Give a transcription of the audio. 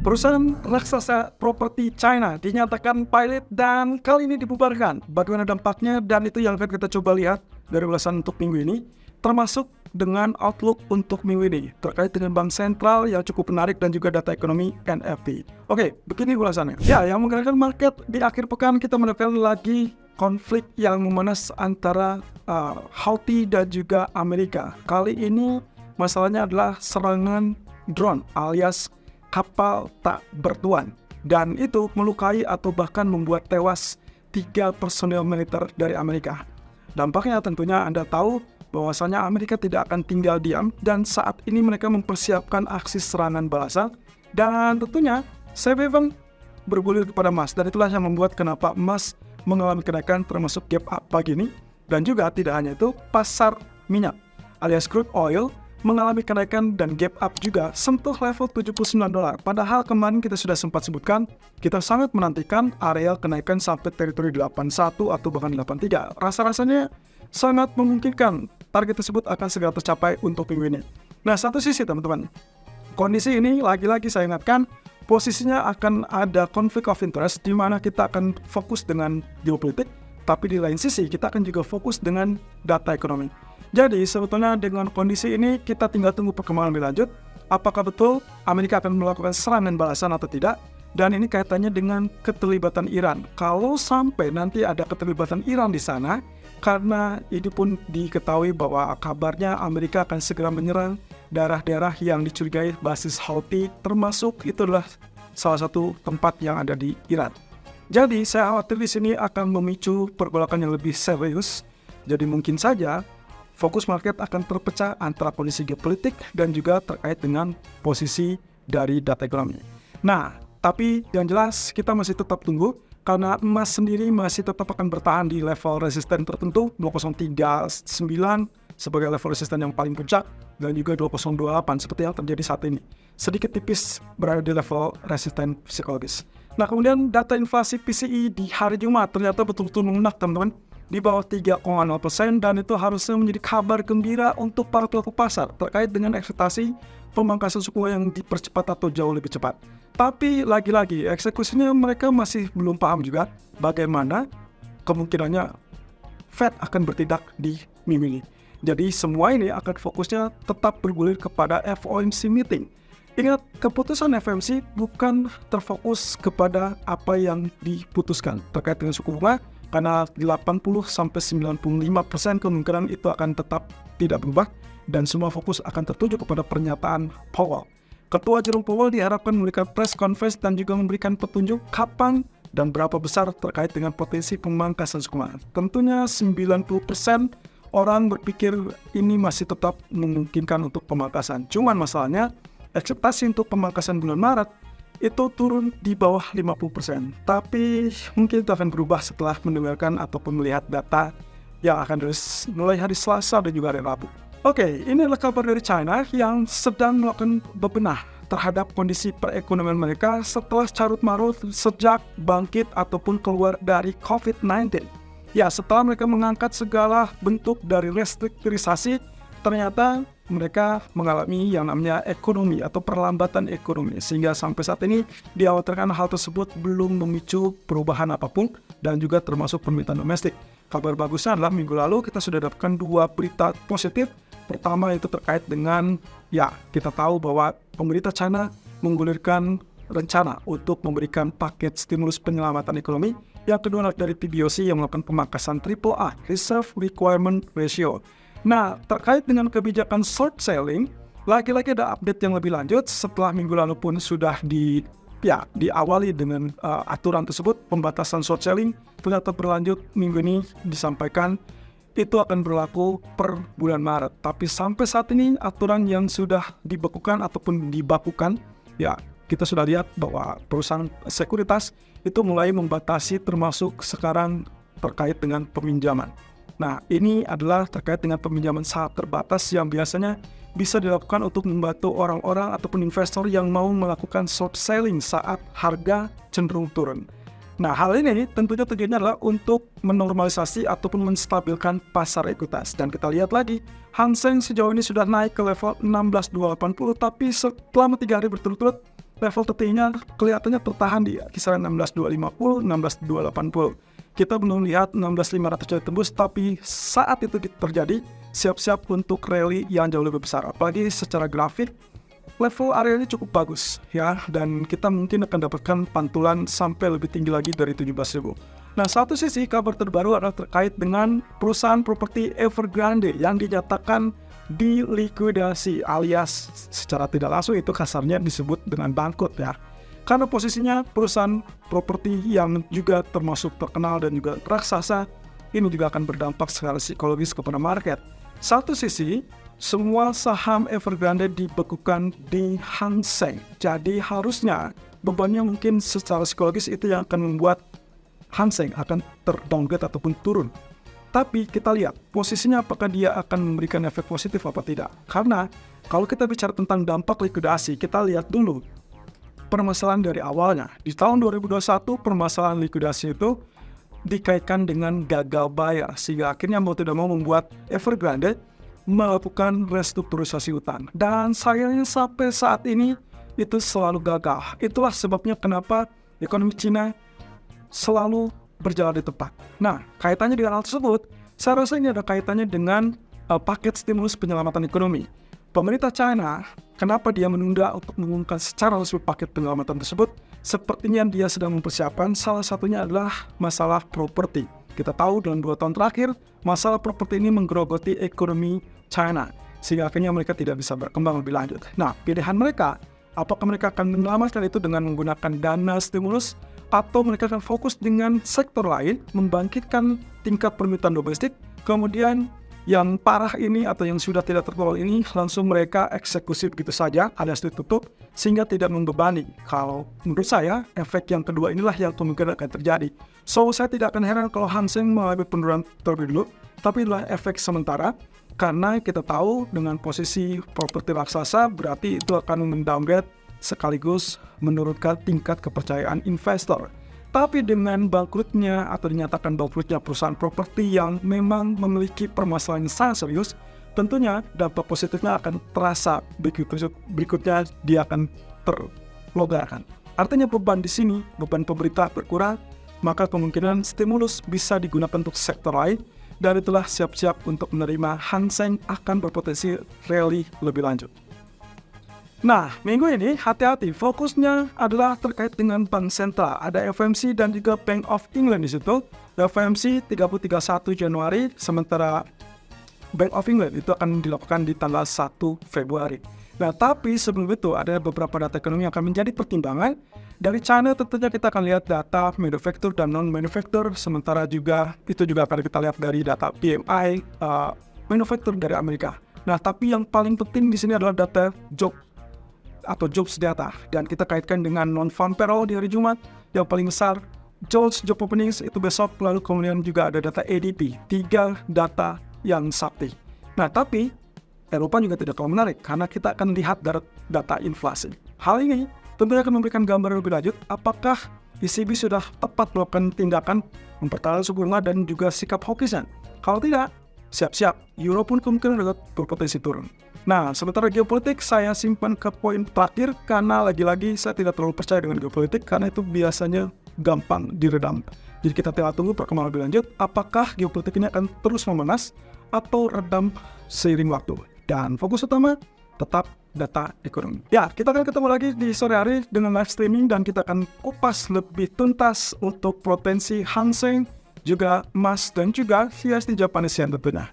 Perusahaan raksasa properti China dinyatakan pilot dan kali ini dibubarkan. Bagaimana dampaknya, dan itu yang akan kita coba lihat dari ulasan untuk minggu ini, termasuk dengan outlook untuk minggu ini terkait dengan bank sentral yang cukup menarik dan juga data ekonomi NFT. Oke, begini ulasannya. Ya, yang menggerakkan market di akhir pekan kita mendapatkan lagi konflik yang memanas antara Houthi dan juga Amerika. Kali ini masalahnya adalah serangan drone alias kapal tak bertuan, dan itu melukai atau bahkan membuat tewas 3 personel militer dari Amerika. Dampaknya tentunya Anda tahu bahwasanya Amerika tidak akan tinggal diam, dan saat ini mereka mempersiapkan aksi serangan balasan, dan tentunya safe haven bergulir kepada emas, dan itulah yang membuat kenapa emas mengalami kenaikan termasuk gap up pagi ini. Dan juga tidak hanya itu, pasar minyak alias crude oil mengalami kenaikan dan gap up juga sentuh level $79. Padahal kemarin kita sudah sempat sebutkan, kita sangat menantikan area kenaikan sampai teritori 81 atau bahkan 83. Rasa-rasanya sangat memungkinkan target tersebut akan segera tercapai untuk minggu ini. Nah, satu sisi teman-teman, kondisi ini lagi-lagi saya ingatkan, posisinya akan ada konflik of interest di mana kita akan fokus dengan geopolitik, tapi di lain sisi kita akan juga fokus dengan data ekonomi. Jadi sebetulnya dengan kondisi ini kita tinggal tunggu perkembangan lebih lanjut. Apakah betul Amerika akan melakukan serangan balasan atau tidak? Dan ini kaitannya dengan keterlibatan Iran. Kalau sampai nanti ada keterlibatan Iran di sana, karena ini pun diketahui bahwa kabarnya Amerika akan segera menyerang daerah-daerah yang dicurigai basis Houthi, termasuk itu adalah salah satu tempat yang ada di Iran. Jadi saya khawatir di sini akan memicu pergolakan yang lebih serius. Jadi mungkin saja fokus market akan terpecah antara kondisi geopolitik dan juga terkait dengan posisi dari data ekonomi. Nah, tapi yang jelas kita masih tetap tunggu, karena emas sendiri masih tetap akan bertahan di level resisten tertentu, 2039 sebagai level resisten yang paling puncak, dan juga 2028 seperti yang terjadi saat ini. Sedikit tipis berada di level resisten psikologis. Nah, kemudian data inflasi PCE di hari Jumat ternyata betul-betul melunak teman-teman, di bawah 3,0%, dan itu harusnya menjadi kabar gembira untuk para pelaku pasar terkait dengan ekspektasi pemangkasan suku yang dipercepat atau jauh lebih cepat. Tapi lagi-lagi eksekusinya mereka masih belum paham juga bagaimana kemungkinannya Fed akan bertindak di minggu ini. Jadi semua ini akan fokusnya tetap bergulir kepada FOMC meeting. Ingat, keputusan FOMC bukan terfokus kepada apa yang diputuskan terkait dengan suku bunga, karena 80-95% kemungkinan itu akan tetap tidak berubah, dan semua fokus akan tertuju kepada pernyataan Powell. Ketua Jerome Powell diharapkan memberikan press conference dan juga memberikan petunjuk kapan dan berapa besar terkait dengan potensi pemangkasan suku bunga. Tentunya 90% orang berpikir ini masih tetap memungkinkan untuk pemangkasan. Cuman masalahnya, ekspektasi untuk pemangkasan bulan Maret itu turun di bawah 50%. Tapi mungkin itu akan berubah setelah mendengarkan ataupun melihat data yang akan rilis mulai hari Selasa dan juga hari Rabu. Oke, ini adalah kabar dari China yang sedang melakukan bebenah terhadap kondisi perekonomian mereka setelah carut marut sejak bangkit ataupun keluar dari COVID-19. Ya, setelah mereka mengangkat segala bentuk dari restrukturisasi, ternyata mereka mengalami yang namanya ekonomi atau perlambatan ekonomi, sehingga sampai saat ini dikhawatirkan hal tersebut belum memicu perubahan apapun dan juga termasuk permintaan domestik. Kabar bagusnya adalah minggu lalu kita sudah dapatkan 2 berita positif. Pertama itu terkait dengan, ya, kita tahu bahwa pemerintah China menggulirkan rencana untuk memberikan paket stimulus penyelamatan ekonomi. Yang kedua adalah dari PBOC yang melakukan pemangkasan AAA, Reserve Requirement Ratio. Nah, terkait dengan kebijakan short selling, lagi-lagi ada update yang lebih lanjut setelah minggu lalu pun sudah diawali dengan aturan tersebut, pembatasan short selling ternyata berlanjut minggu ini disampaikan itu akan berlaku per bulan Maret. Tapi sampai saat ini aturan yang sudah dibekukan ataupun dibakukan, ya kita sudah lihat bahwa perusahaan sekuritas itu mulai membatasi termasuk sekarang terkait dengan peminjaman. Nah, ini adalah terkait dengan peminjaman sangat terbatas yang biasanya bisa dilakukan untuk membantu orang-orang ataupun investor yang mau melakukan short selling saat harga cenderung turun. Nah, hal ini tentunya tujuannya adalah untuk menormalisasi ataupun menstabilkan pasar ekuitas. Dan kita lihat lagi, Hang Seng sejauh ini sudah naik ke level 16.280, tapi selama 3 hari berturut-turut level tertingginya kelihatannya tertahan di kisaran 16.250, 16.280. Kita belum lihat 16.500 tembus, tapi saat itu terjadi, siap-siap untuk rally yang jauh lebih besar. Apalagi secara grafik, level area ini cukup bagus ya, dan kita mungkin akan dapatkan pantulan sampai lebih tinggi lagi dari 17.000. Nah, satu sisi kabar terbaru adalah terkait dengan perusahaan properti Evergrande yang dinyatakan dilikuidasi, alias secara tidak langsung itu kasarnya disebut dengan bangkrut ya. Karena posisinya perusahaan properti yang juga termasuk terkenal dan juga raksasa, ini juga akan berdampak secara psikologis kepada market. Satu sisi, semua saham Evergrande dibekukan di Hang Seng. Jadi harusnya bebannya mungkin secara psikologis itu yang akan membuat Hang Seng akan terdowngrade ataupun turun. Tapi kita lihat posisinya apakah dia akan memberikan efek positif apa tidak. Karena kalau kita bicara tentang dampak likuidasi, kita lihat dulu permasalahan dari awalnya. Di tahun 2021 permasalahan likuidasi itu dikaitkan dengan gagal bayar, sehingga akhirnya mau tidak mau membuat Evergrande melakukan restrukturisasi utang. Dan sayangnya sampai saat ini itu selalu gagal. Itulah sebabnya kenapa ekonomi Cina selalu berjalan di tempat. Nah, kaitannya dengan hal tersebut, saya rasa ini ada kaitannya dengan paket stimulus penyelamatan ekonomi. Pemerintah China, kenapa dia menunda untuk mengumumkan secara resmi paket penyelamatan tersebut? Sepertinya dia sedang mempersiapkan, salah satunya adalah masalah properti. Kita tahu dalam 2 tahun terakhir, masalah properti ini menggerogoti ekonomi China, sehingga akhirnya mereka tidak bisa berkembang lebih lanjut. Nah, pilihan mereka, apakah mereka akan menyelamatkan itu dengan menggunakan dana stimulus, atau mereka akan fokus dengan sektor lain, membangkitkan tingkat permintaan domestik, kemudian yang parah ini atau yang sudah tidak terkelola ini langsung mereka eksekusi begitu saja alias ditutup sehingga tidak membebani. Kalau menurut saya efek yang kedua inilah yang kemungkinan akan terjadi. So saya tidak akan heran kalau Hang Seng mengalami penurunan terlebih dulu, tapi adalah efek sementara karena kita tahu dengan posisi properti raksasa berarti itu akan mendowngrade sekaligus menurunkan tingkat kepercayaan investor. Tapi dengan bangkrutnya atau dinyatakan bangkrutnya perusahaan properti yang memang memiliki permasalahan yang sangat serius, tentunya dampak positifnya akan terasa berikutnya dia akan terlonggarkan. Artinya beban di sini, beban pemerintah berkurang, maka kemungkinan stimulus bisa digunakan untuk sektor lain, dan itulah siap-siap untuk menerima Hang Seng akan berpotensi rally lebih lanjut. Nah, minggu ini hati-hati, fokusnya adalah terkait dengan bank sentral. Ada FOMC dan juga Bank of England di situ. FOMC 30-31 Januari, sementara Bank of England itu akan dilakukan di tanggal 1 Februari. Nah, tapi sebelum itu ada beberapa data ekonomi yang akan menjadi pertimbangan. Dari China tentunya kita akan lihat data manufaktur dan non-manufaktur, sementara juga itu juga akan kita lihat dari data PMI manufaktur dari Amerika. Nah, tapi yang paling penting di sini adalah data job atau jobs data, dan kita kaitkan dengan non-farm payroll di hari Jumat yang paling besar, job openings itu besok, lalu kemudian juga ada data ADP, 3 data yang sakti. Nah, tapi Eropa juga tidak kalah menarik karena kita akan lihat data inflasi. Hal ini tentunya akan memberikan gambaran lebih lanjut apakah ECB sudah tepat melakukan tindakan mempertahankan suku bunga dan juga sikap hawkishan. Kalau tidak, siap-siap euro pun kemungkinan juga berpotensi turun. Nah, sementara geopolitik saya simpan ke poin terakhir karena lagi-lagi saya tidak terlalu percaya dengan geopolitik karena itu biasanya gampang diredam. Jadi kita tinggal tunggu perkembangan lebih lanjut apakah geopolitik ini akan terus memanas atau redam seiring waktu. Dan fokus utama tetap data ekonomi. Ya, kita akan ketemu lagi di sore hari dengan live streaming dan kita akan kupas lebih tuntas untuk potensi Hang Seng, juga emas dan juga USD Japanese Yen tentunya.